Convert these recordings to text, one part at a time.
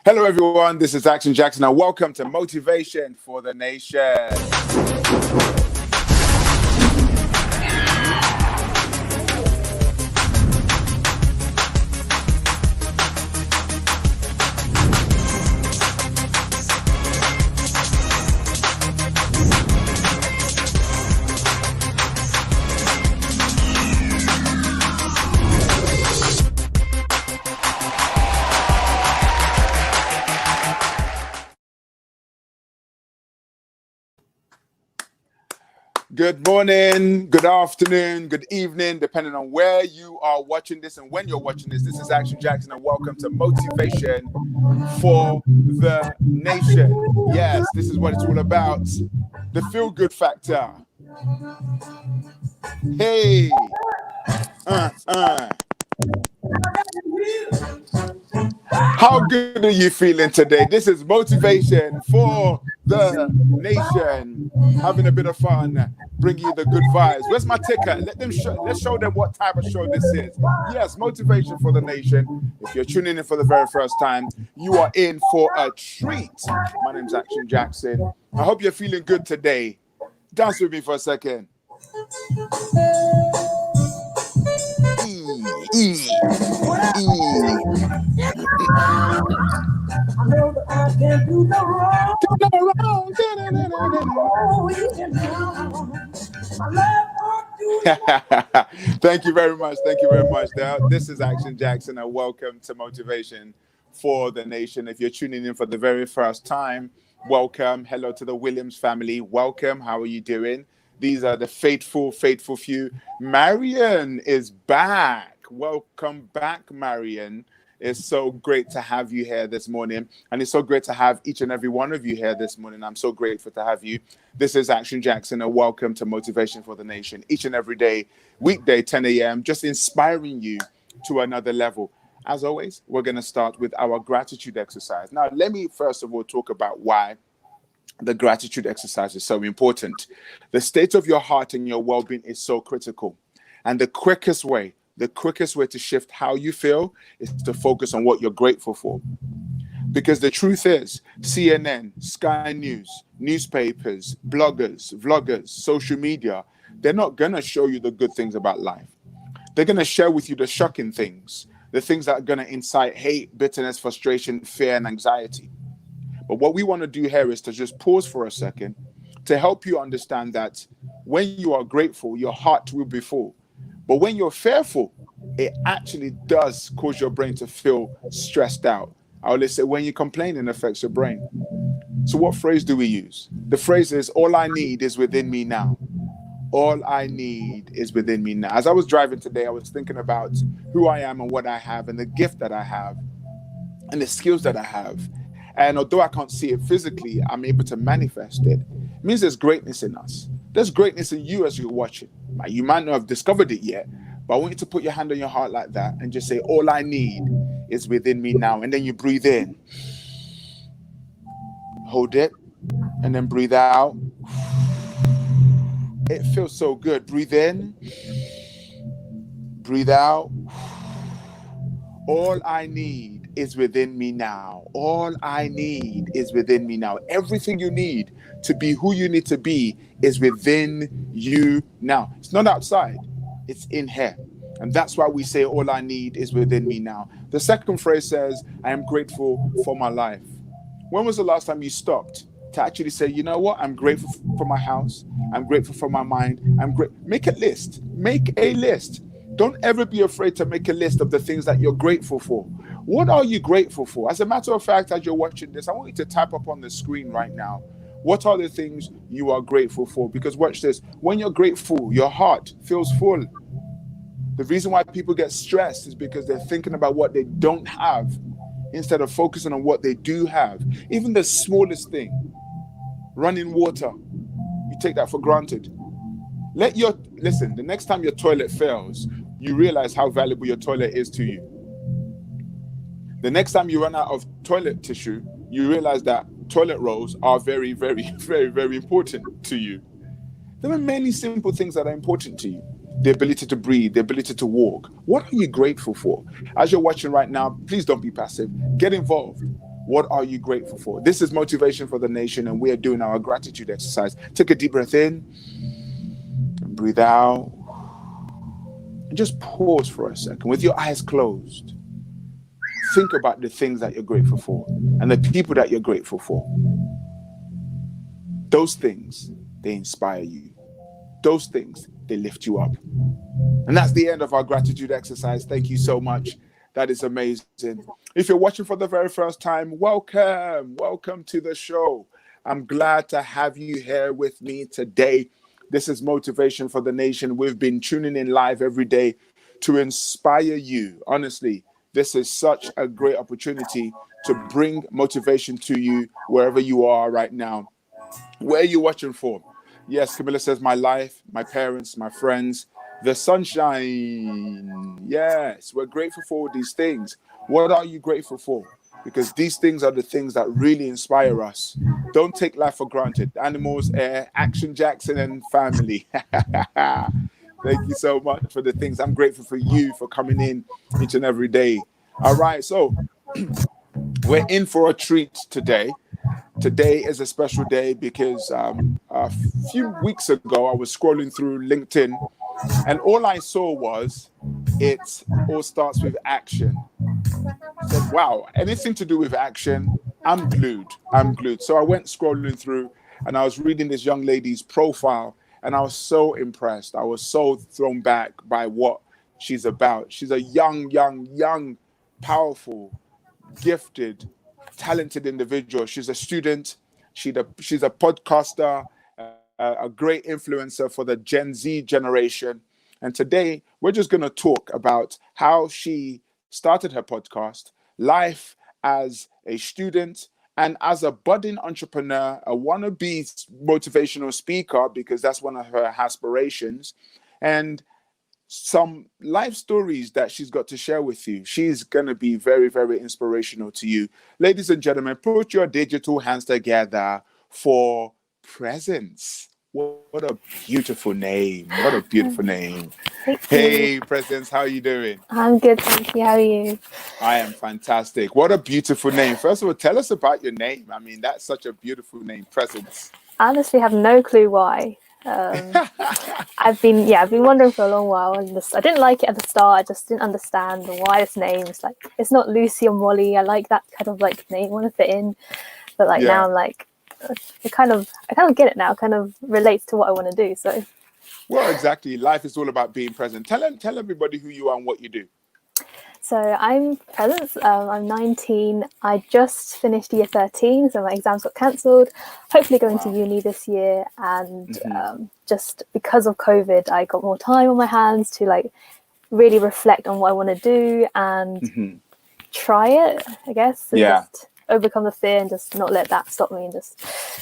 Hello, everyone. This is Action Jackson, and welcome to Motivation for the Nation. Good morning, good afternoon, good evening, depending on where you are watching this and when you're watching this. This is Action Jackson, and welcome to Motivation for the Nation. Yes, this is what it's all about. The feel-good factor. Hey. How good are you feeling today? This is Motivation for the Nation. Having a bit of fun, bringing you the good vibes. Where's my ticker? Let's show them what type of show this is. Yes, Motivation for the Nation. If you're tuning in for the very first time, you are in for a treat. My name's Action Jackson. I hope you're feeling good today. Dance with me for a second. Thank you very much. Thank you very much. This is Action Jackson, and welcome to Motivation for the Nation. If you're tuning in for the very first time, welcome. Hello to the Williams family. Welcome. How are you doing? These are the faithful few. Marion is back. Welcome back, Marion. It's so great to have you here this morning. And it's so great to have each and every one of you here this morning. I'm so grateful to have you. This is Action Jackson, and welcome to Motivation for the Nation. Each and every day, weekday, 10 a.m., just inspiring you to another level. As always, we're going to start with our gratitude exercise. Now, let me first of all talk about why the gratitude exercise is so important. The state of your heart and your well-being is so critical. And the quickest way to shift how you feel is to focus on what you're grateful for. Because the truth is, CNN, Sky News, newspapers, bloggers, vloggers, social media, they're not going to show you the good things about life. They're going to share with you the shocking things, the things that are going to incite hate, bitterness, frustration, fear, and anxiety. But what we want to do here is to just pause for a second to help you understand that when you are grateful, your heart will be full. But when you're fearful, it actually does cause your brain to feel stressed out. I always say when you complain, it affects your brain. So what phrase do we use? The phrase is, all I need is within me now. All I need is within me now. As I was driving today, I was thinking about who I am and what I have and the gift that I have and the skills that I have. And although I can't see it physically, I'm able to manifest it. It means there's greatness in us. There's greatness in you as you're watching. You might not have discovered it yet, but I want you to put your hand on your heart like that and just say, all I need is within me now. And then you breathe in. Hold it. And then breathe out. It feels so good. Breathe in. Breathe out. All I need is within me now. All I need is within me now. Everything you need to be who you need to be is within you now. It's not outside. It's in here. And that's why we say all I need is within me now. The second phrase says, I am grateful for my life. When was the last time you stopped to actually say, you know what? I'm grateful for my house. I'm grateful for my mind. Make a list. Make a list. Don't ever be afraid to make a list of the things that you're grateful for. What are you grateful for? As a matter of fact, as you're watching this, I want you to type up on the screen right now. What are the things you are grateful for? Because watch this. When you're grateful, your heart feels full. The reason why people get stressed is because they're thinking about what they don't have instead of focusing on what they do have. Even the smallest thing, running water, you take that for granted. Listen, the next time your toilet fails, you realize how valuable your toilet is to you. The next time you run out of toilet tissue, you realize that toilet rolls are very, very, very, very important to you. There are many simple things that are important to you. The ability to breathe, the ability to walk. What are you grateful for? As you're watching right now, please don't be passive. Get involved. What are you grateful for? This is Motivation for the Nation, and we are doing our gratitude exercise. Take a deep breath in and breathe out. And just pause for a second with your eyes closed. Think about the things that you're grateful for and the people that you're grateful for. Those things, they inspire you. Those things, they lift you up. And that's the end of our gratitude exercise. Thank you so much. That is amazing. If you're watching for the very first time, welcome. Welcome to the show. I'm glad to have you here with me today. This is Motivation for the Nation. We've been tuning in live every day to inspire you. Honestly, this is such a great opportunity to bring motivation to you wherever you are right now. Where are you watching from? Yes, Camilla says, my life, my parents, my friends, the sunshine. Yes, we're grateful for all these things. What are you grateful for? Because these things are the things that really inspire us. Don't take life for granted. Animals, air, Action Jackson, and family. Thank you so much for the things. I'm grateful for you for coming in each and every day. All right, so we're in for a treat today. Today is a special day because a few weeks ago, I was scrolling through LinkedIn, and all I saw was, it all starts with action. I said, wow, anything to do with action, I'm glued. I'm glued. So I went scrolling through, and I was reading this young lady's profile, and I was so impressed. I was so thrown back by what she's about. She's a young, powerful, gifted, talented individual. She's a student. She's a podcaster, a great influencer for the Gen Z generation. And today we're just going to talk about how she started her podcast, life as a student, and as a budding entrepreneur, a wannabe motivational speaker, because that's one of her aspirations, and some life stories that she's got to share with you. She's going to be very, very inspirational to you. Ladies and gentlemen, put your digital hands together for Presence. What a beautiful name. What a beautiful name. Hey, Presence, how are you doing? I'm good, thank you. How are you? I am fantastic. What a beautiful name. First of all, tell us about your name. I mean, that's such a beautiful name, Presence. I honestly have no clue why. I've been wondering for a long while, and I didn't like it at the start. I just didn't understand why this name. It's not Lucy or Molly. I like that kind of like name. I want to fit in, but now I'm like, I kind of get it now. Kind of relates to what I want to do. So, well, exactly. Life is all about being present. Tell everybody who you are and what you do. So I'm Presence. I'm 19. I just finished year 13, so my exams got cancelled. Hopefully going to uni this year, and just because of COVID, I got more time on my hands to really reflect on what I want to do and try it, I guess. And just overcome the fear and just not let that stop me and just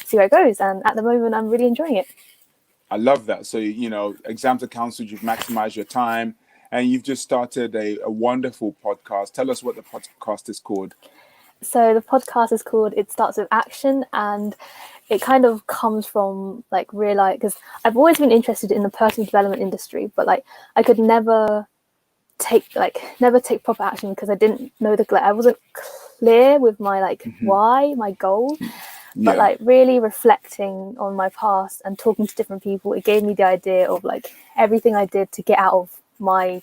see where it goes. And at the moment, I'm really enjoying it. I love that. So, exams are cancelled, you've maximized your time, and you've just started a wonderful podcast. Tell us what the podcast is called. So the podcast is called It Starts With Action, and it kind of comes from realize, because I've always been interested in the personal development industry, but I could never take proper action because I didn't know I wasn't clear with my why, my goal. But really reflecting on my past and talking to different people, it gave me the idea of everything I did to get out of my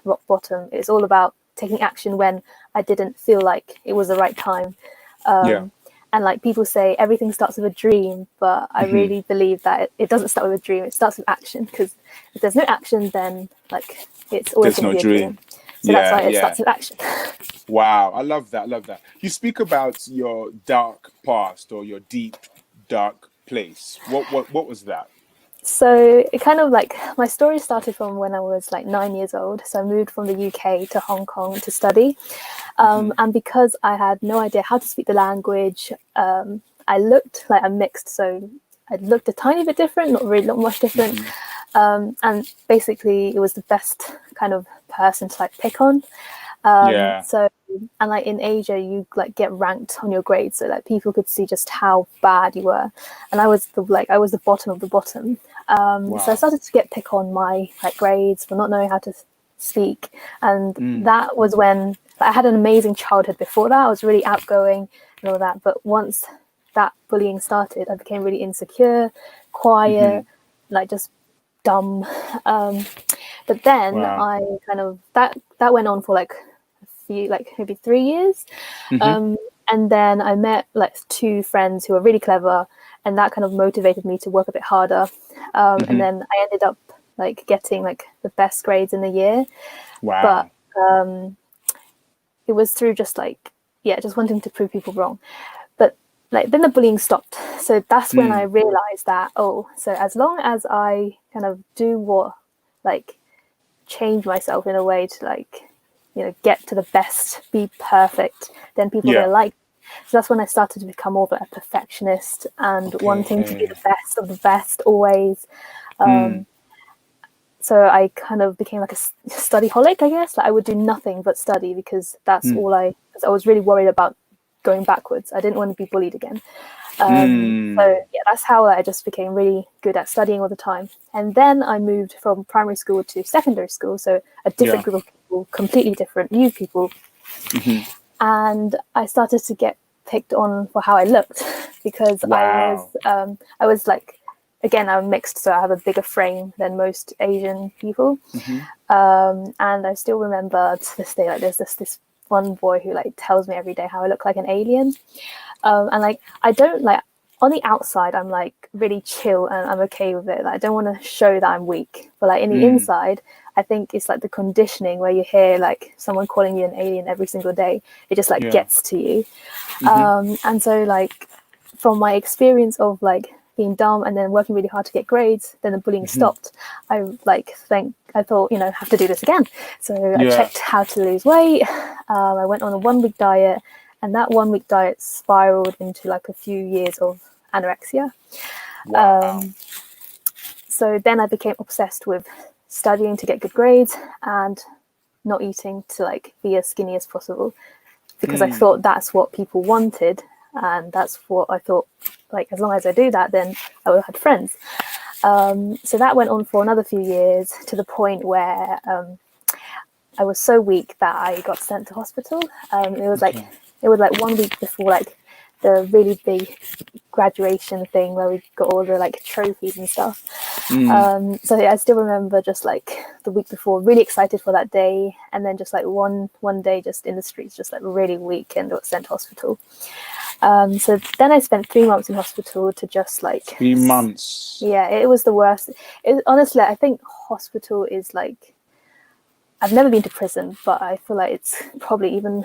rock bottom. It's all about taking action when I didn't feel like it was the right time. And people say everything starts with a dream, but I really believe that it doesn't start with a dream. It starts with action, because if there's no action, then it's always going to be a dream. So that's why it starts with action. Wow, I love that. You speak about your dark past or your deep, dark place. What was that? So it kind of my story started from when I was 9 years old. So I moved from the UK to Hong Kong to study. And because I had no idea how to speak the language, I looked I'm mixed. So I looked a tiny bit different, not much different. And basically it was the best kind of person to pick on. So, and in Asia, you get ranked on your grades, so that people could see just how bad you were. And I was the bottom of the bottom. So I started to get pick on my grades for not knowing how to speak. And that was when I had an amazing childhood before that. I was really outgoing and all that. But once that bullying started, I became really insecure, quiet, like just dumb. But then I kind of, that went on for like a few, like maybe 3 years. And then I met like 2 friends who were really clever, and that kind of motivated me to work a bit harder. And then I ended up like getting like the best grades in the year. Wow. But it was through just like, just wanting to prove people wrong. But like then the bullying stopped. So that's when I realized that, so as long as I kind of do what, like change myself in a way to like, get to the best, be perfect, then people are going to like. So that's when I started to become more of a perfectionist and wanting to be the best of the best always. So I kind of became like a studyholic, I guess. Like I would do nothing but study because that's all I was really worried about going backwards. I didn't want to be bullied again. So that's how I just became really good at studying all the time. And then I moved from primary school to secondary school. So a different group of people, completely different, new people. And I started to get picked on for how I looked because I was like, again, I'm mixed, so I have a bigger frame than most Asian people. And I still remember to this day, like there's this one boy who like tells me every day how I look like an alien. And like I don't like, on the outside I'm like really chill and I'm okay with it. Like, I don't want to show that I'm weak, but like in the inside, I think it's like the conditioning where you hear like someone calling you an alien every single day. It just like gets to you. And so like from my experience of like being dumb and then working really hard to get grades, then the bullying stopped. I thought, I have to do this again. So I checked how to lose weight. I went on a 1-week diet, and that 1-week diet spiraled into like a few years of anorexia. So then I became obsessed with studying to get good grades and not eating to like be as skinny as possible, because I thought that's what people wanted, and that's what I thought, like as long as I do that, then I will have friends. So that went on for another few years, to the point where I was so weak that I got sent to hospital. It was like 1 week before like the really big graduation thing where we got all the like trophies and stuff. So I still remember just like the week before, really excited for that day, and then just like one day just in the streets, just like really weak, and got sent to hospital. So then I spent 3 months in hospital to just like 3 months. Yeah, it was the worst. Honestly, I think hospital is like, I've never been to prison, but I feel like it's probably even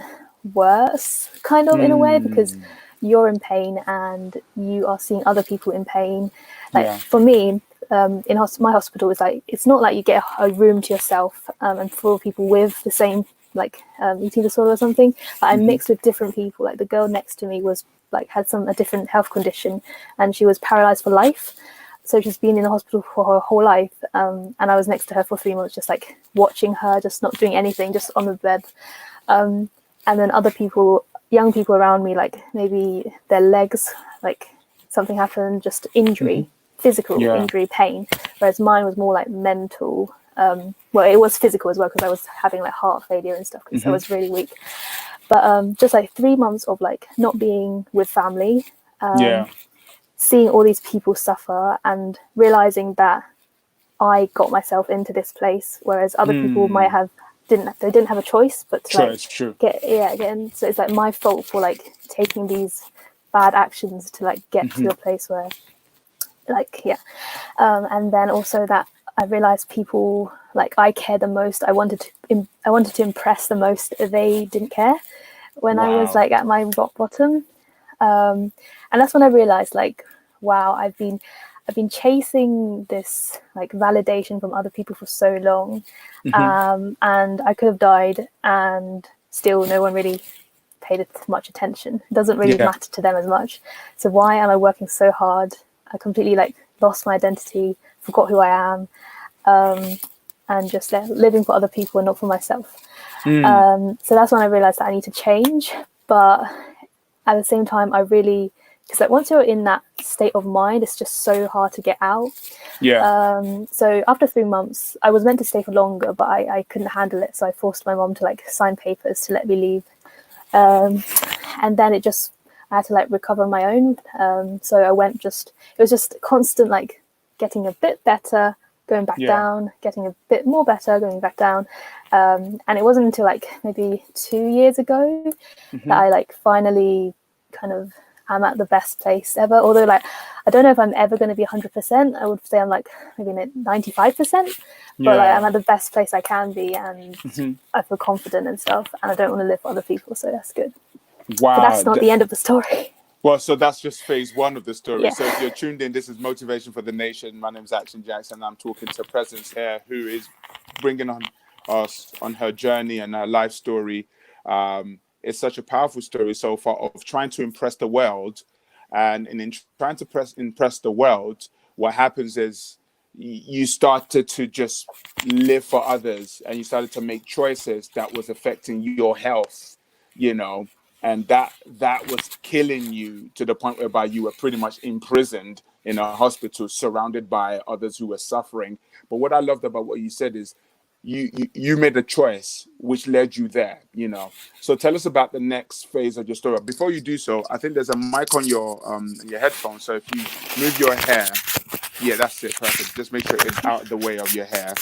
worse, kind of, in a way, because you're in pain and you are seeing other people in pain. Like for me, in my hospital, is like, it's not like you get a room to yourself and full of people with the same like eating disorder or something. But I mixed with different people. Like the girl next to me was like had a different health condition, and she was paralyzed for life. So she's been in the hospital for her whole life, and I was next to her for 3 months, just like watching her, just not doing anything, just on the bed. And then other people, young people around me, like maybe their legs, like something happened, just injury, physical injury, pain. Whereas mine was more like mental. Well, it was physical as well, because I was having like heart failure and stuff, because I was really weak. But just like 3 months of like not being with family, seeing all these people suffer, and realizing that I got myself into this place, whereas other people might have didn't have a choice but to like get in. So it's like my fault for like taking these bad actions to like get to a place where like and then also that I realized people, like I care the most, I wanted to impress the most, they didn't care when I was like at my rock bottom. And that's when I realized, like, wow, I've been chasing this like validation from other people for so long, and I could have died, and still no one really paid much attention. It doesn't really matter to them as much. So why am I working so hard? I completely like lost my identity, forgot who I am, and just living for other people and not for myself. So that's when I realized that I need to change. But at the same time, I really because like once you're in that state of mind, it's just so hard to get out. So after 3 months, I was meant to stay for longer, but I couldn't handle it, so I forced my mom to like sign papers to let me leave. And then I had to like recover on my own. So it was just constant like getting a bit better, going back down, getting a bit more better, going back down. And it wasn't until like maybe 2 years ago that I like finally kind of am at the best place ever. Although like, I don't know if I'm ever going to be 100%. I would say I'm like maybe 95%, but like I'm at the best place I can be, and I feel confident and stuff, and I don't want to live for other people. So that's good. Wow. But that's not the end of the story. Well, so that's just phase one of the story. Yeah. So if you're tuned in, this is Motivation for the Nation. My name is Action Jackson. I'm talking to Presence here, who is bringing on us on her journey and her life story. It's such a powerful story so far of trying to impress the world. And in trying to impress the world, what happens is you started to just live for others, and you started to make choices that was affecting your health, you know, and that was killing you to the point whereby you were pretty much imprisoned in a hospital surrounded by others who were suffering. But what I loved about what you said is you made a choice which led you there, you know. So tell us about the next phase of your story. Before you do so, I think there's a mic on your headphones. So if you move your hair, yeah, that's it, perfect. Just make sure it's out of the way of your hair.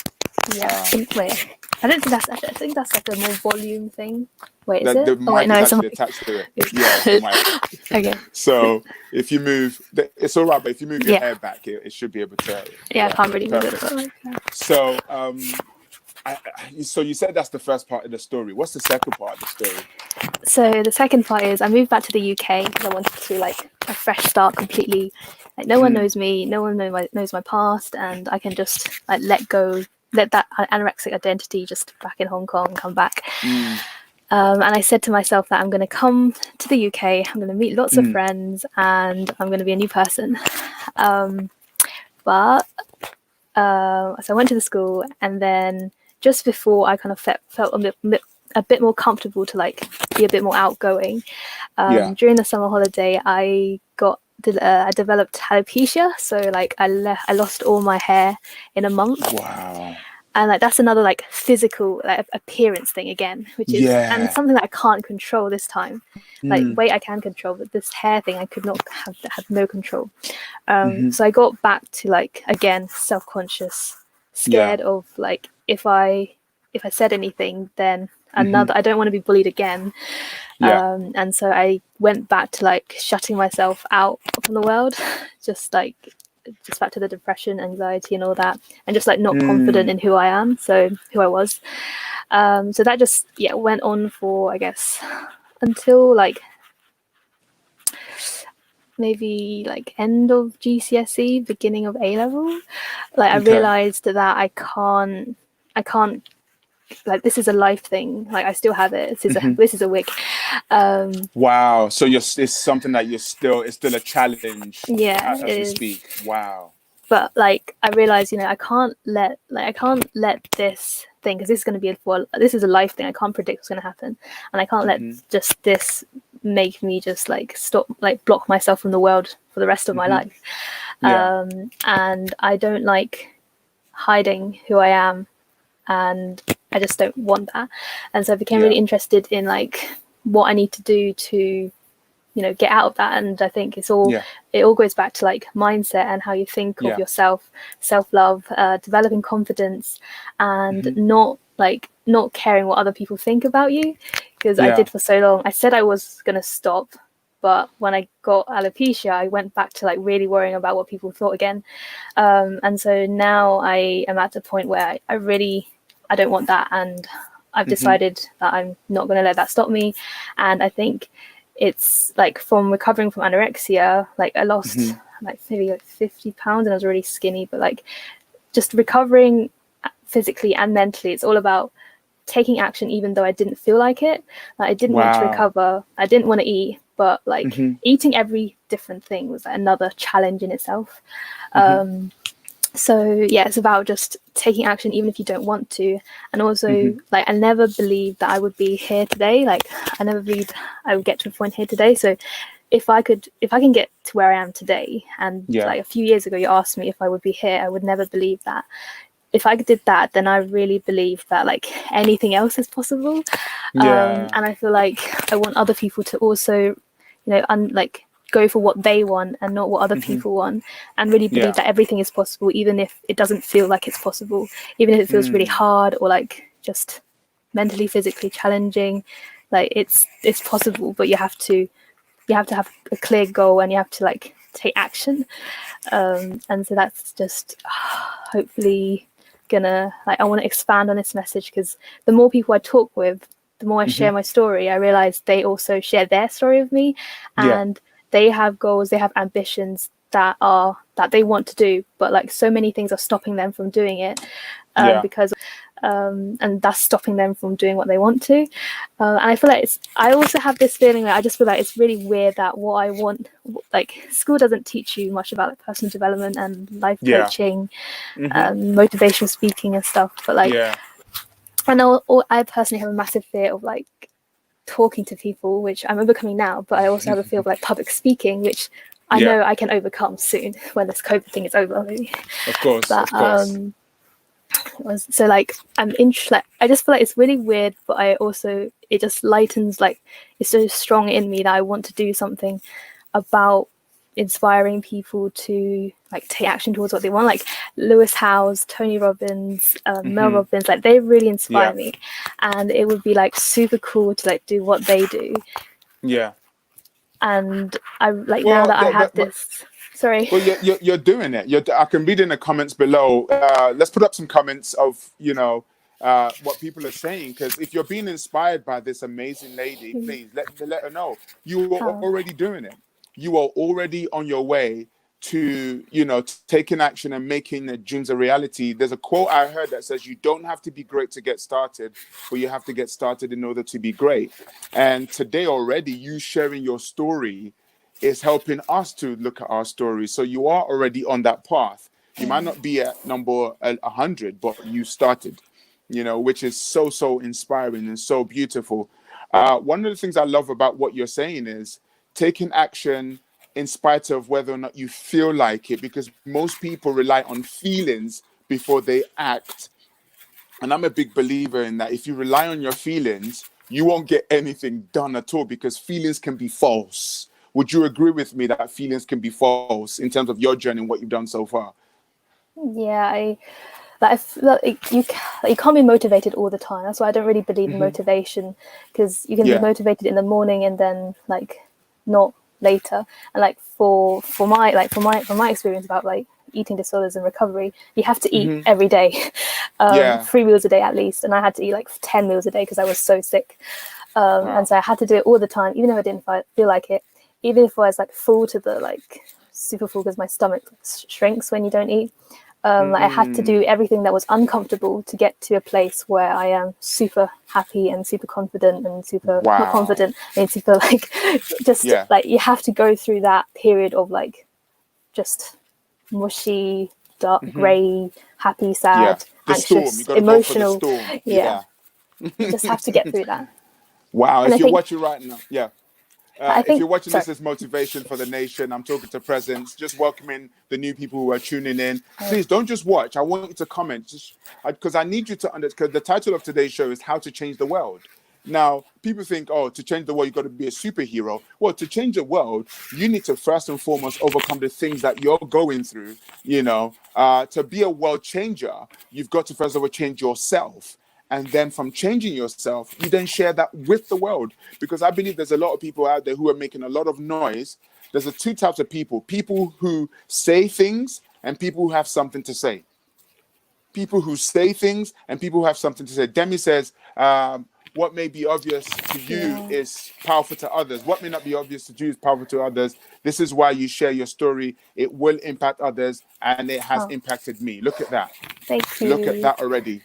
Yeah. Wait, I don't think that's actually. I think that's like a more volume thing. Wait, is The it? mic is actually attached to it. Yeah, it's the mic. Okay. So if you move, it's all right. But if you move your hair back, it should be able to. Yeah, I can't really move it. Perfect. But like, So, so you said that's the first part of the story. What's the second part of the story? So the second part is I moved back to the UK because I wanted to like a fresh start completely. Like no one knows me, no one knows my past, and I can just like let that anorexic identity just back in Hong Kong come back. And I said to myself that I'm going to come to the UK, I'm going to meet lots of friends, and I'm going to be a new person. So I went to the school, and then just before I kind of felt a bit more comfortable to like be a bit more outgoing, during the summer holiday, I developed alopecia. So like I lost all my hair in a month. Wow. And like that's another like physical like appearance thing again, which is and something that I can't control this time. Like weight I can control, but this hair thing I could not have no control. So I got back to like again self-conscious, scared of like if I said anything, then another I don't want to be bullied again. And so I went back to like shutting myself out from the world, just back to the depression, anxiety and all that, and just like not confident in who I was. So that just went on for I guess until like maybe like end of GCSE, beginning of A level. Like I realized that I can't like this is a life thing. Like I still have it. This is a wig. Wow. So it's something that it's still a challenge. Yeah, as you speak. Wow. But like I realized, I can't let this thing, because this is going to this is a life thing. I can't predict what's going to happen, and I can't let just this make me just like stop, like block myself from the world for the rest of my life. And I don't like hiding who I am, and I just don't want that. And so I became really interested in like what I need to do to get out of that. And I think it all goes back to like mindset and how you think of yourself, self-love, developing confidence, and not caring what other people think about you, because I did for so long. I said I was gonna stop, but when I got alopecia, I went back to like really worrying about what people thought again. And so now I am at the point where I don't want that, and I've decided that I'm not going to let that stop me. And I think it's like from recovering from anorexia, like I lost maybe 50 pounds, and I was really skinny, but like just recovering physically and mentally, it's all about taking action even though I didn't feel like it. Like I didn't want to recover, I didn't want to eat, but like eating every different thing was like another challenge in itself. So it's about just taking action even if you don't want to. And also like I never believed that I would be here today. Like I never believed I would get to a point here today. So if I can get to where I am today, and Yeah. like a few years ago you asked me if I would be here, I would never believe that. If I did that, then I really believe that like anything else is possible. Yeah. And I feel like I want other people to also, like go for what they want and not what other people want, and really believe that everything is possible, even if it doesn't feel like it's possible, even if it feels really hard or like just mentally, physically challenging. Like it's possible, but you have to have a clear goal, and you have to like take action. And so that's just hopefully gonna, like, I want to expand on this message, because the more people I talk with, the more I share my story, I realize they also share their story with me, and they have goals, they have ambitions that they want to do, but like so many things are stopping them from doing it, because and that's stopping them from doing what they want to. And I feel like I also have this feeling that I just feel like it's really weird that what I want, like school doesn't teach you much about like personal development and life coaching, motivational speaking and stuff. But like, I know I personally have a massive fear of like talking to people, which I'm overcoming now, but I also have a fear of like public speaking, which I know I can overcome soon when this COVID thing is over, maybe. Of course, but, of course. So like I'm interested, like, I just feel like it's really weird, but I also, it just lightens, like it's so strong in me that I want to do something about inspiring people to like take action towards what they want. Like Lewis Howes, Tony Robbins, Mel Robbins, like they really inspire me, and it would be like super cool to like do what they do. And I like, now that I have this. Sorry. Well, you're doing it. I can read in the comments below. Let's put up some comments of what people are saying, because if you're being inspired by this amazing lady, please let her know you are already doing it. You are already on your way to taking action and making the dreams a reality. There's a quote I heard that says, "You don't have to be great to get started, but you have to get started in order to be great." And today already, you sharing your story is helping us to look at our stories. So you are already on that path. You might not be at number 100, but you started, which is so inspiring and so beautiful. One of the things I love about what you're saying is taking action in spite of whether or not you feel like it, because most people rely on feelings before they act. And I'm a big believer in that. If you rely on your feelings, you won't get anything done at all, because feelings can be false. Would you agree with me that feelings can be false in terms of your journey and what you've done so far? Yeah, I feel like you can't be motivated all the time. That's why I don't really believe in motivation, because you can be motivated in the morning and then like not later. And like for my experience about like eating disorders and recovery, you have to eat every day, 3 meals a day at least. And I had to eat like 10 meals a day because I was so sick. And so I had to do it all the time, even though I didn't feel like it. Even if I was like full to the like super full, because my stomach shrinks when you don't eat. Like I had to do everything that was uncomfortable to get to a place where I am super happy and super confident and super not confident. I mean, super like just like you have to go through that period of like just mushy, dark, grey, happy, sad, anxious, emotional. You just have to get through that. Wow, and if you're watching right now, if you're watching sorry. this as motivation for the nation, I'm talking to Presence, just welcoming the new people who are tuning in. Please don't just watch. I want you to comment, because I need you to understand, because the title of today's show is How to Change the World. Now, people think, to change the world, you've got to be a superhero. Well, to change the world, you need to first and foremost overcome the things that you're going through. To be a world changer, you've got to first of all change yourself. And then from changing yourself, you then share that with the world. Because I believe there's a lot of people out there who are making a lot of noise. There's two types of people who say things and people who have something to say. People who say things and people who have something to say. Demi says, what may be obvious to you is powerful to others. What may not be obvious to you is powerful to others. This is why you share your story. It will impact others, and it has impacted me. Look at that. Thank you. Look at that already.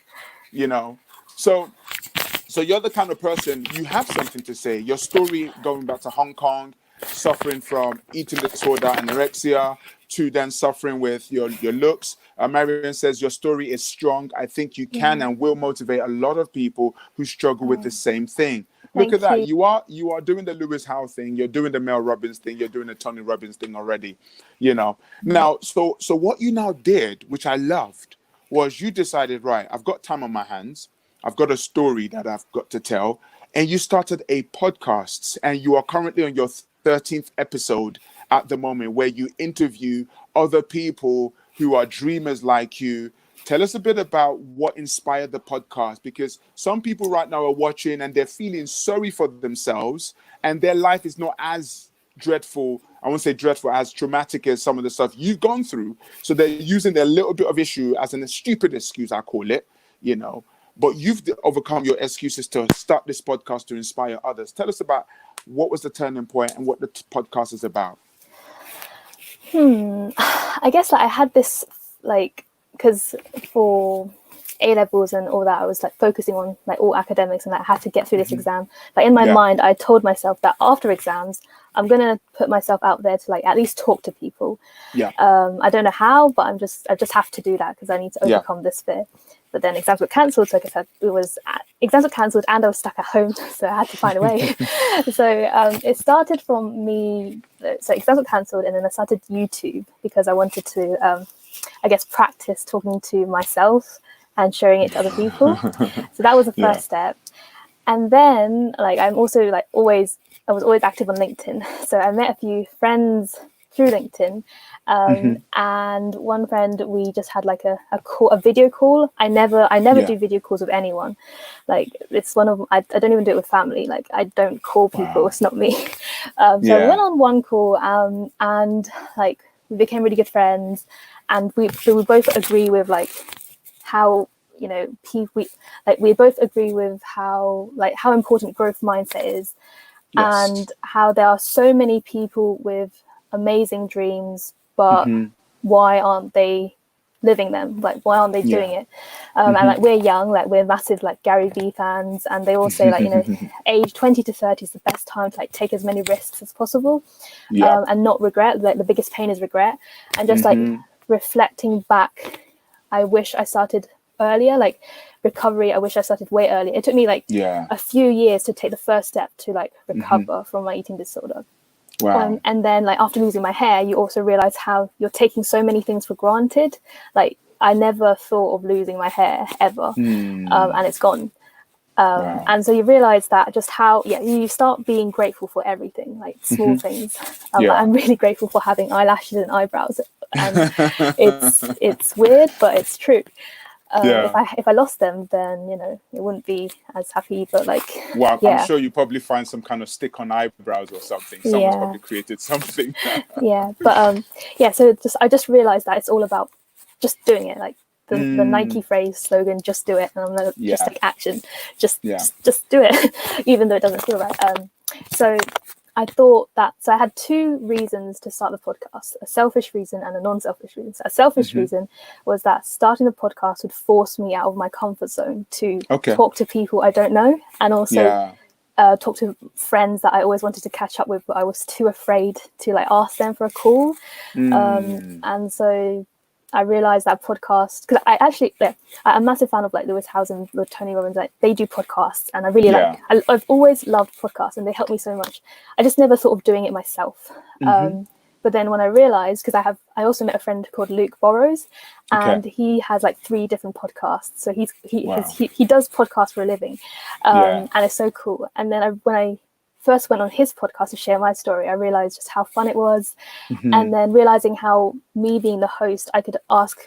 So you're the kind of person, you have something to say. Your story going back to Hong Kong, suffering from eating disorder, anorexia, to then suffering with your looks. Marion says your story is strong. I think you can and will motivate a lot of people who struggle with the same thing. Look at Thank that. you. You are doing the Lewis Howe thing. You're doing the Mel Robbins thing. You're doing the Tony Robbins thing already. Now, so what you now did, which I loved, was you decided, right, I've got time on my hands. I've got a story that I've got to tell. And you started a podcast, and you are currently on your 13th episode at the moment, where you interview other people who are dreamers like you. Tell us a bit about what inspired the podcast, because some people right now are watching and they're feeling sorry for themselves, and their life is not as dreadful. I won't say dreadful, as traumatic as some of the stuff you've gone through. So they're using their little bit of issue as a stupid excuse, I call it, But you've overcome your excuses to start this podcast to inspire others. Tell us about what was the turning point and what the podcast is about. I guess I had this because for A levels and all that, I was focusing on all academics, and I had to get through this exam. But in my mind, I told myself that after exams, I'm gonna put myself out there to at least talk to people. I don't know how, but I just have to do that because I need to overcome this fear. But then exams were cancelled, so exams were cancelled, and I was stuck at home, so I had to find a way. So it started from me. So exams were cancelled, and then I started YouTube because I wanted to, practice talking to myself and sharing it to other people. So that was the first step. And then I was always active on LinkedIn. So I met a few friends through LinkedIn. And one friend, we just had a video call. I never do video calls with anyone. It's one of, I don't even do it with family. I don't call people. Wow. It's not me. So we went on one call, and we became really good friends, and we both agree with how we both agree with how important growth mindset is. And how there are so many people with amazing dreams, but why aren't they living them? Why aren't they doing it? And we're young, we're massive Gary Vee fans, and they all say age 20 to 30 is the best time to take as many risks as possible, and not regret. The biggest pain is regret. And just reflecting back, I wish I started earlier. Recovery, I wish I started way earlier. It took me a few years to take the first step to recover from my eating disorder. Wow. And then after losing my hair, you also realize how you're taking so many things for granted. I never thought of losing my hair ever, and it's gone. Wow. And so you realize that just how you start being grateful for everything, small things. I'm really grateful for having eyelashes and eyebrows, and it's weird, but it's true. If I lost them, then it wouldn't be as happy. But I'm sure you probably find some kind of stick on eyebrows or something. Someone's probably created something. So I just realized that it's all about just doing it. The Nike phrase slogan, just do it. And I'm just action, just do it, even though it doesn't feel right. So I thought so I had two reasons to start the podcast, a selfish reason and a non-selfish reason. So a selfish reason was that starting the podcast would force me out of my comfort zone to talk to people I don't know, and also talk to friends that I always wanted to catch up with, but I was too afraid to ask them for a call. And so I realized that podcast, because I'm a massive fan of Lewis Howe and Tony Robbins. They do podcasts, and I really I've always loved podcasts, and they help me so much. I just never thought of doing it myself. But then when I realized, because I also met a friend called Luke Borrows, and he has 3 different podcasts. So he does podcasts for a living, and it's so cool. And then when I first went on his podcast to share my story, I realized just how fun it was. And then realizing how me being the host, I could ask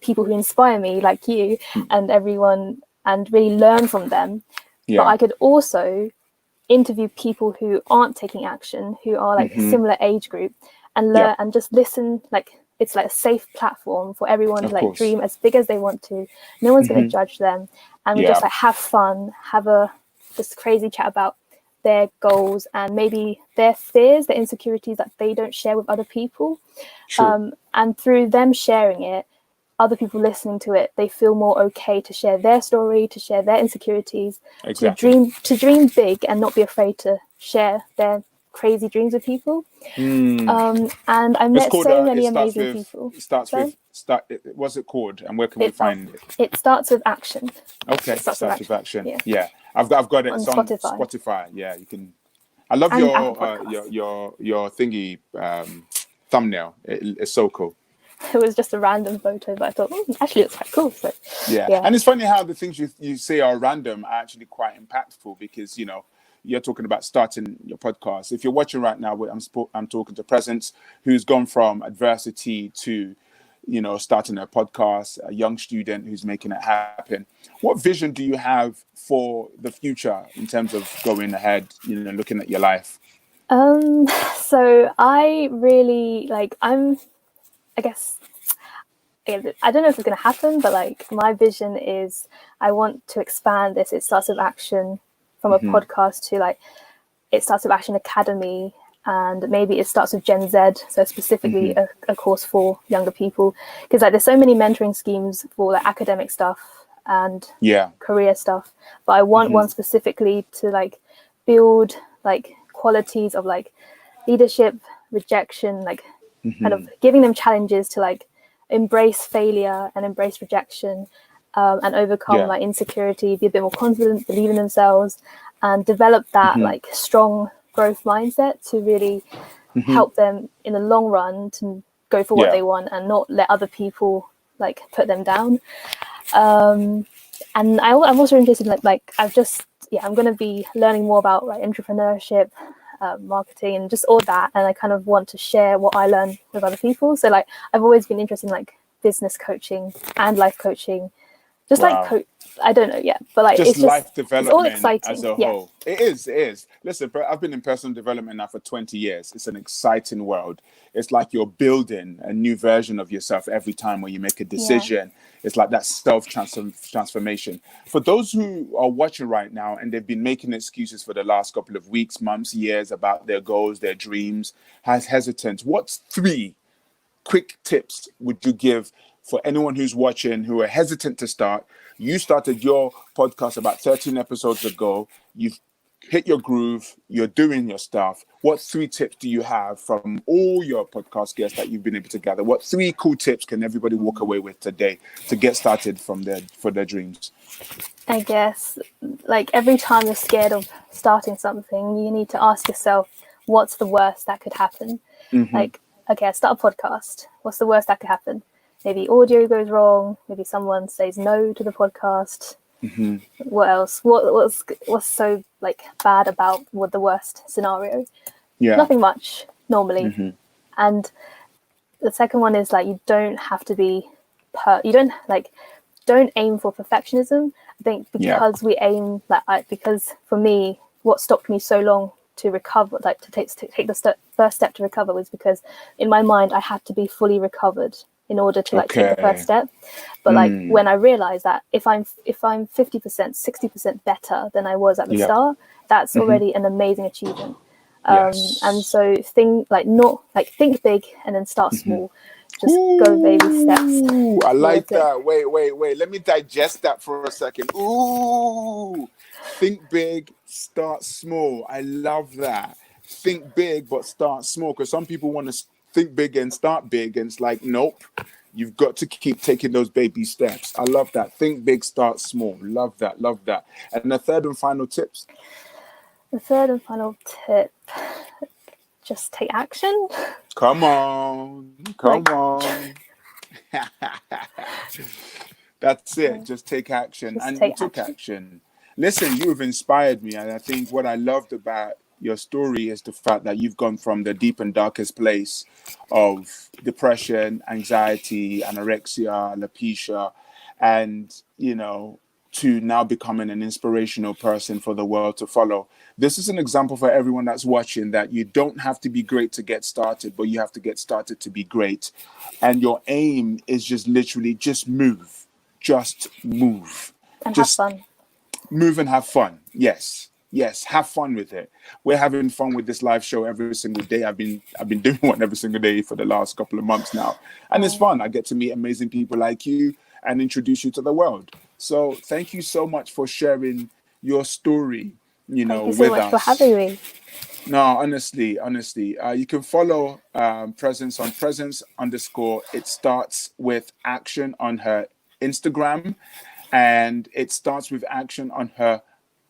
people who inspire me, like you and everyone, and really learn from them. But I could also interview people who aren't taking action, who are similar age group, and learn and just listen. It's a safe platform for everyone to dream as big as they want to. No one's going to judge them, and we just have fun, have a just crazy chat about their goals and maybe their fears, their insecurities that they don't share with other people. And through them sharing it, other people listening to it, they feel more okay to share their story, to share their insecurities, to dream big and not be afraid to share their crazy dreams with people. And I met so many amazing people. What's it called, and where can we find it? It starts with action. Okay, starts with action. Yeah. I've got it. on It's on Spotify Spotify. Yeah, you can. I love and Apple your Podcasts. your thingy thumbnail. It's so cool. It was just a random photo, but I thought, actually, it's quite cool. So, Yeah, yeah. and it's funny how the things you say are random are actually quite impactful because you're talking about starting your podcast. If you're watching right now, I'm talking to Presence, who's gone from adversity to starting a podcast, a young student who's making it happen. What vision do you have for the future in terms of going ahead, looking at your life? So I really I guess, I don't know if it's going to happen, but like my vision is I want to expand this. It starts with action from a podcast to like it starts with Action Academy, and maybe it starts with Gen Z, so specifically a course for younger people, because like there's so many mentoring schemes for like academic stuff and Yeah. career stuff, but I want one specifically to like build like qualities of like leadership, rejection, like kind of giving them challenges to like embrace failure and embrace rejection, and overcome Yeah. like insecurity, be a bit more confident, believe in themselves, and develop that like strong growth mindset to really help them in the long run to go for what Yeah. they want and not let other people like put them down. And I'm also interested in I'm going to be learning more about like entrepreneurship, marketing, and just all that. And I kind of want to share what I learn with other people. So like I've always been interested in like business coaching and life coaching, just like Wow. I don't know yet, but like Just life it's all development as exciting. a Yeah. whole. It is. Listen, I've been in personal development now for 20 years. It's an exciting world. It's like you're building a new version of yourself every time when you make a decision. It's like that self-transformation. For those who are watching right now and they've been making excuses for the last couple of weeks, months, years about their goals, their dreams, has hesitant, what's 3 quick tips would you give for anyone who's watching who are hesitant to start? You started your podcast about 13 episodes ago. You've hit your groove. You're doing your stuff. What 3 tips do you have from all your podcast guests that you've been able to gather? What 3 cool tips can everybody walk away with today to get started for their dreams? I guess like every time you're scared of starting something, you need to ask yourself, what's the worst that could happen? Like, okay, I start a podcast. What's the worst that could happen? Maybe audio goes wrong. Maybe someone says no to the podcast. What else? What's so like bad about what the worst scenario? Yeah. Nothing much normally. And the second one is like you don't have to be don't aim for perfectionism. I think because we aim because for me, what stopped me so long to recover, like to take the first step to recover, was because in my mind I had to be fully recovered in order to like take the first step. But like when I realized that if I'm 50%, 60% better than I was at the start, that's already an amazing achievement. And so think big and then start small. Just go baby steps. I like towards it. that. Wait. Let me digest that for a second. Ooh. Think big, start small. I love that. Think big, but start small. Because some people want to think big and start big. And it's like, nope. You've got to keep taking those baby steps. I love that. Think big, start small. Love that. Love that. And the third and final tips. The third and final tip, just take action. Come on. Come on. That's it. Just take action. Just And you take took action. action. Listen, you have inspired me. And I think what I loved about your story is the fact that you've gone from the deep and darkest place of depression, anxiety, anorexia, alopecia, and, to now becoming an inspirational person for the world to follow. This is an example for everyone that's watching that you don't have to be great to get started, but you have to get started to be great. And your aim is just literally just move. Just move. And have Just fun. move and have fun. Yes. Have fun with it. We're having fun with this live show every single day. I've been doing one every single day for the last couple of months now. And it's fun. I get to meet amazing people like you and introduce you to the world. So thank you so much for sharing your story, Thank you so with much for us. having me. No, honestly, you can follow Presence on Presence_. It starts with action on her Instagram, and it starts with action on her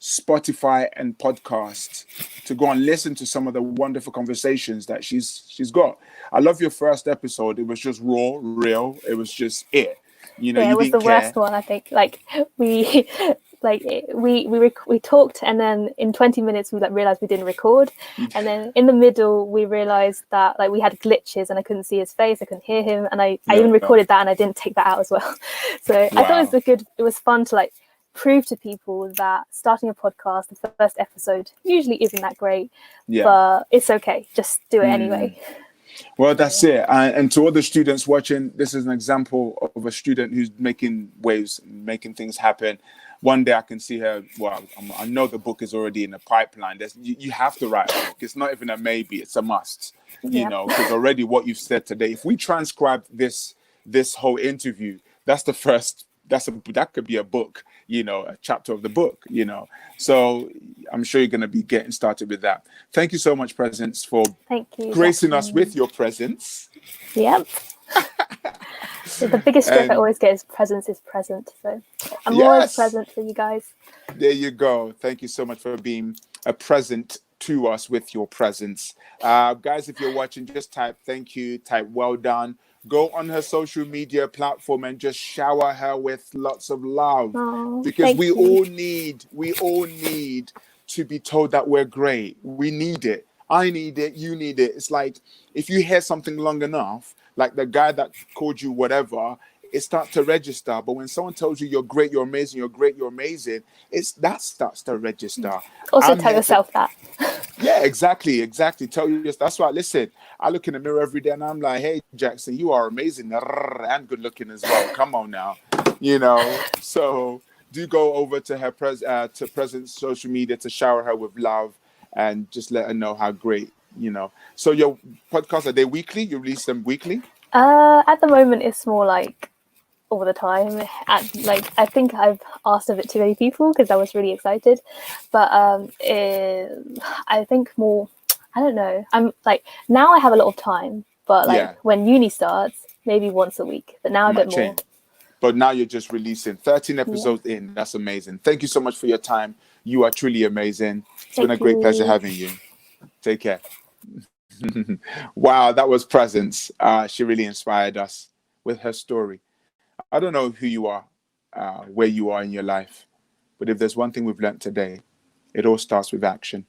Spotify and podcasts to go and listen to some of the wonderful conversations that she's got. I love your first episode. It was just raw, real. It was just it. You know, Yeah, you it was the didn't care. worst one, I think. Like we we talked, and then in 20 minutes we like realized we didn't record, and then in the middle we realized that like we had glitches and I couldn't see his face, I couldn't hear him, and I even recorded that and I didn't take that out as well. So I thought it was fun to like prove to people that starting a podcast, the first episode usually isn't that great, but it's okay, just do it anyway. Well, that's it. And to all the students watching, this is an example of a student who's making waves, making things happen. One day I can see her. Well, I know the book is already in the pipeline. You have to write a book. It's not even a maybe; it's a must. You know, because already what you've said today. If we transcribe this whole interview, that's the first. That could be a book. You know, a chapter of the book. You know, so I'm sure you're going to be getting started with that. Thank you so much, Presence, for gracing us with your presence. Yep. So the biggest joke I always get is presence is present. So I'm always present for you guys. There you go. Thank you so much for being a present to us with your presence. Guys, if you're watching, just type thank you, type well done. Go on her social media platform and just shower her with lots of love. Because we all need to be told that we're great. We need it. I need it. You need it. It's like if you hear something long enough, like the guy that called you whatever, it starts to register. But when someone tells you you're great, you're amazing, you're great, you're amazing, that starts to register. Also tell yourself that. Yeah, exactly. Tell you that's why. Listen, I look in the mirror every day and I'm like, hey, Jackson, you are amazing and good looking as well. Come on now, you know. So do go over to her Presence social media to shower her with love and just let her know how great, you know. So your podcasts, are they weekly? You release them weekly? At the moment, it's more like all the time. I think I've asked of it too many people because I was really excited, but I think more. I don't know. I'm like now I have a lot of time, but like when uni starts, maybe once a week. But now a bit more. But now you're just releasing 13 episodes in. That's amazing. Thank you so much for your time. You are truly amazing. It's been a great pleasure having you. Take care. Wow, that was Presence. She really inspired us with her story. I don't know who you are, where you are in your life, but if there's one thing we've learned today, it all starts with action.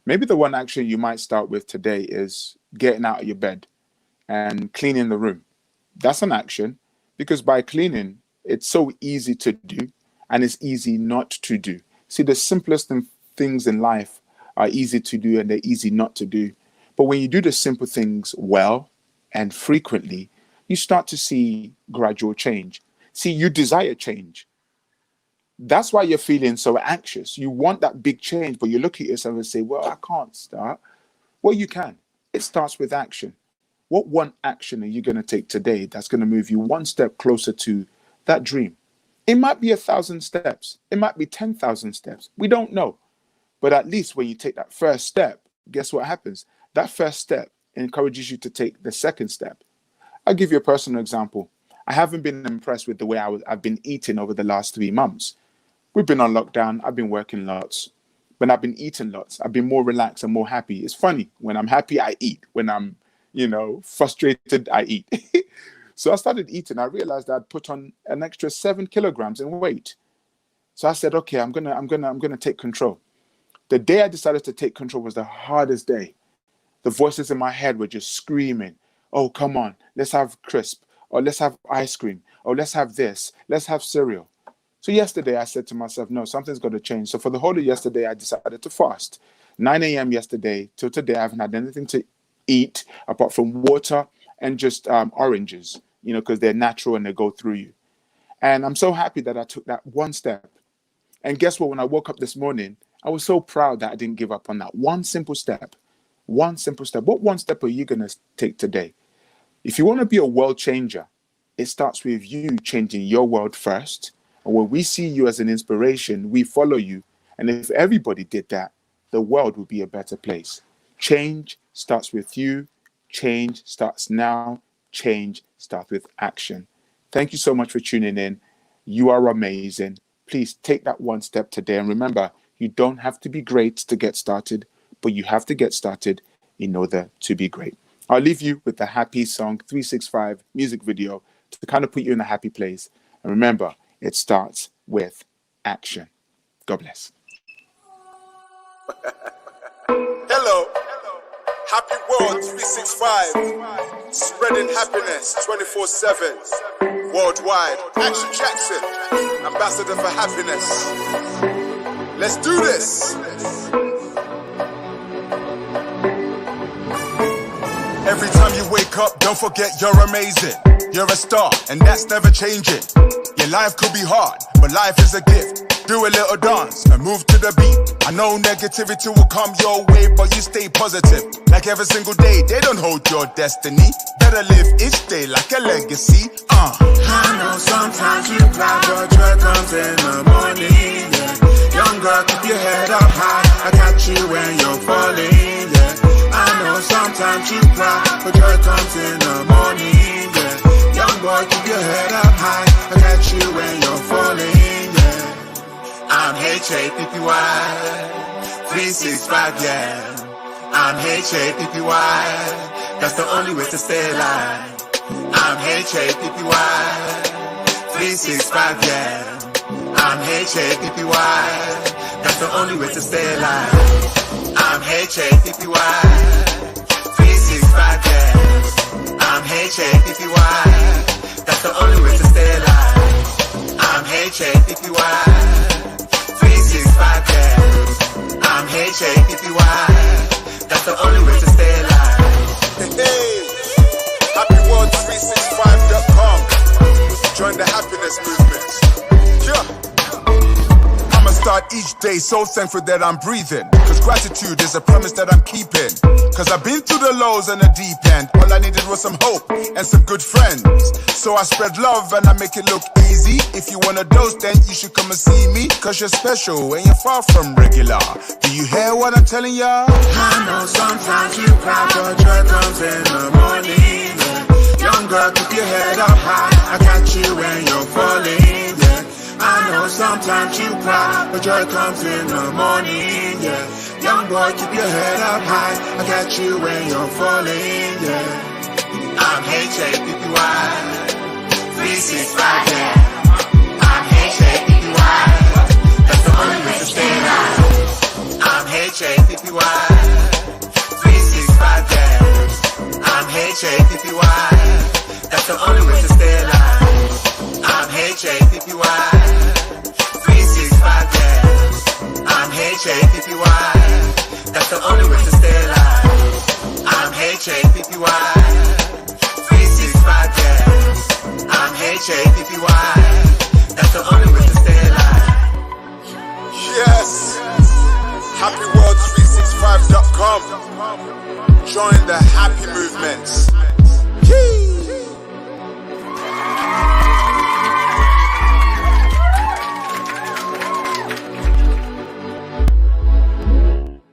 Maybe the one action you might start with today is getting out of your bed and cleaning the room. That's an action because by cleaning, it's so easy to do and it's easy not to do. See, the simplest things in life are easy to do and they're easy not to do. But when you do the simple things well and frequently, you start to see gradual change. See, you desire change. That's why you're feeling so anxious. You want that big change, but you look at yourself and say, well, I can't start. Well, you can. It starts with action. What one action are you going to take today that's going to move you one step closer to that dream? It might be 1,000 steps. It might be 10,000 steps. We don't know. But at least when you take that first step, guess what happens? That first step encourages you to take the second step. I'll give you a personal example. I haven't been impressed with the way I've been eating over the last 3 months. We've been on lockdown. I've been working lots, but I've been eating lots. I've been more relaxed and more happy. It's funny. When I'm happy, I eat. When I'm, frustrated, I eat. So I started eating. I realized I'd put on an extra 7 kilograms in weight. So I said, okay, I'm gonna take control. The day I decided to take control was the hardest day. The voices in my head were just screaming, oh, come on, let's have crisp, or let's have ice cream, or let's have this, let's have cereal. So yesterday I said to myself, no, something's got to change. So for the whole of yesterday, I decided to fast. 9 a.m. yesterday till today, I haven't had anything to eat apart from water and just oranges, because they're natural and they go through you. And I'm so happy that I took that one step. And guess what? When I woke up this morning, I was so proud that I didn't give up on that one simple step. One simple step. What one step are you going to take today? If you want to be a world changer, it starts with you changing your world first. And when we see you as an inspiration, we follow you. And if everybody did that, the world would be a better place. Change starts with you. Change starts now. Change starts with action. Thank you so much for tuning in. You are amazing. Please take that one step today. And remember, You don't have to be great to get started, but you have to get started in order to be great. I'll leave you with the happy song 365 music video to kind of put you in a happy place. And remember, it starts with action. God bless. Hello. Happy World 365. Spreading happiness 24/7. Worldwide. Action Jackson, ambassador for happiness. Let's do this. Every time you wake up, don't forget you're amazing. You're a star, and that's never changing. Your life could be hard, but life is a gift. Do a little dance and move to the beat. I know negativity will come your way, but you stay positive. Like every single day, they don't hold your destiny. Better live each day like a legacy. I know sometimes you cry, but joy comes in the morning. Yeah. Young girl, keep your head up high. I got you when you're falling. Yeah. I know sometimes you cry, but joy comes in the morning. Yeah. Young boy, keep your head up high. I got you when you're falling. I'm H-A-P-P-Y 365, yeah. I'm H-A-P-P-Y. That's the only way to stay alive. I'm H-A-P-P-Y 365, yeah. I'm H-A-P-P-Y. That's the only way to stay alive. I'm H-A-P-P-Y 365, yeah. I'm H-A-P-P-Y. That's the only way to stay alive. I'm H-A-P-P-Y 365, yeah. I'm H-A-P-P-Y. That's the only way to stay alive. Hey, happyworld365.com. Join the happiness movement. Yeah. I'ma start each day so thankful that I'm breathing. Cause gratitude is a promise that I'm keeping. Cause I've been through the lows and the deep end. All I needed was some hope and some good friends. So I spread love and I make it look easy. If you want a dose, then you should come and see me. Cause you're special and you're far from regular. Do you hear what I'm telling ya? I know sometimes you cry, but joy comes in the morning. Yeah. Young girl, keep your head up high. I got you when you're falling. Yeah. I know sometimes you cry, but joy comes in the morning. Yeah. Young boy, keep your head up high. I got you when you're falling. Yeah. I'm H-A-P-P-Y 365, yeah. I'm H-A-P-P-Y. That's the only way to stay alive. I'm H-A-P-P-Y 365, yeah. I'm H-A-P-P-Y. That's the only way to stay alive. I'm H-A-P-P-Y 365, yeah. I'm H-A-P-P-Y. That's the only way to stay alive. I'm H-A-P-P-Y 365, yeah. I'm H-A-P-P-Y. That's the only way to stay alive. Yes. happyworld365.com. Join the happy movements.